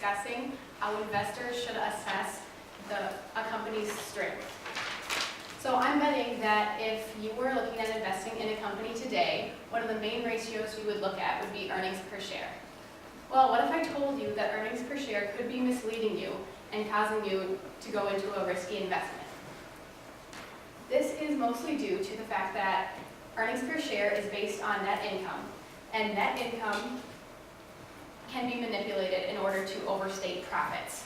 discussing how investors should assess a company's strength. So I'm betting that if you were looking at investing in a company today, one of the main ratios you would look at would be earnings per share. Well, what if I told you that earnings per share could be misleading you and causing you to go into a risky investment? This is mostly due to the fact that earnings per share is based on net income, and net income can be manipulated in order to overstate profits.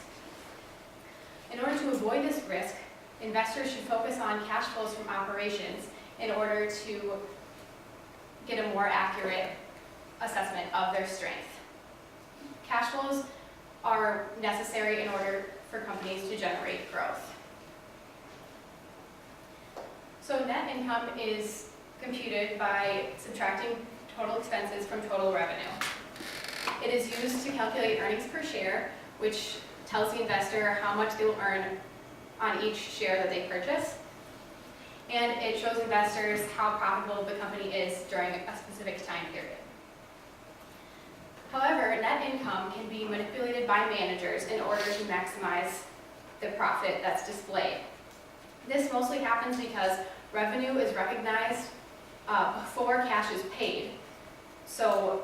In order to avoid this risk, investors should focus on cash flows from operations in order to get a more accurate assessment of their strength. Cash flows are necessary in order for companies to generate growth. So net income is computed by subtracting total expenses from total revenue. It is used to calculate earnings per share, which tells the investor how much they will earn on each share that they purchase. And it shows investors how profitable the company is during a specific time period. However, net income can be manipulated by managers in order to maximize the profit that's displayed. This mostly happens because revenue is recognized before cash is paid. So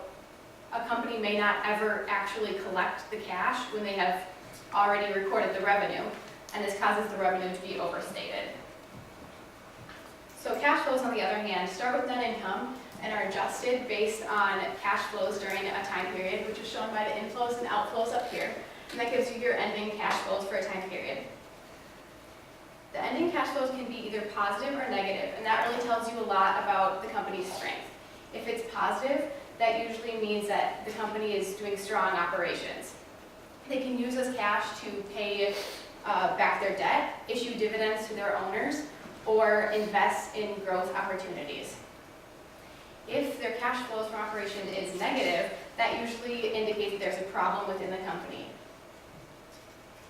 a company may not ever actually collect the cash when they have already recorded the revenue, and this causes the revenue to be overstated. So cash flows, on the other hand, start with net income and are adjusted based on cash flows during a time period, which is shown by the inflows and outflows up here, and that gives you your ending cash flows for a time period. The ending cash flows can be either positive or negative, and that really tells you a lot about the company's strength. If it's positive, that usually means that the company is doing strong operations. They can use this cash to pay back their debt, issue dividends to their owners, or invest in growth opportunities. If their cash flows from operation is negative, that usually indicates that there's a problem within the company.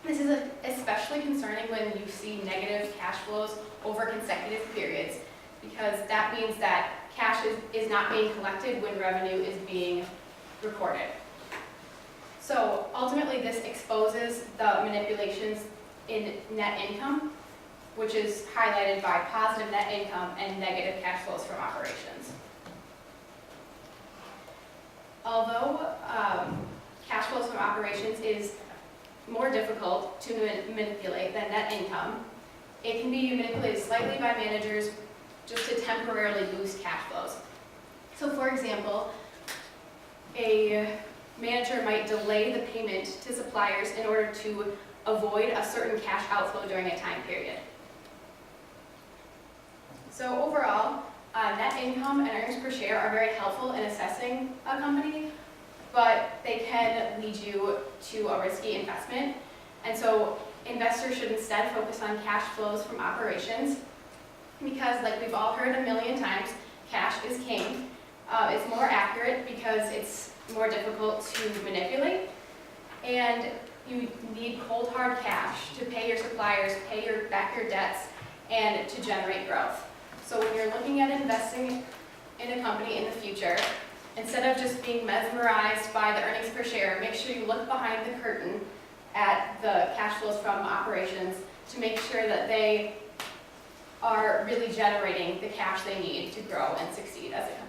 This is especially concerning when you see negative cash flows over consecutive periods, because that means that cash is not being collected when revenue is being recorded. So ultimately, this exposes the manipulations in net income, which is highlighted by positive net income and negative cash flows from operations. Although cash flows from operations is more difficult to manipulate than net income, it can be manipulated slightly by managers just to temporarily boost cash flows. So for example, a manager might delay the payment to suppliers in order to avoid a certain cash outflow during a time period. So overall, net income and earnings per share are very helpful in assessing a company, but they can lead you to a risky investment. And so investors should instead focus on cash flows from operations, because like we've all heard a million times, cash is king. It's more accurate because it's more difficult to manipulate, and you need cold hard cash to pay your suppliers, pay back your debts, and to generate growth. So when you're looking at investing in a company in the future, instead of just being mesmerized by the earnings per share, make sure you look behind the curtain at the cash flows from operations to make sure that they are really generating the cash they need to grow and succeed as a company.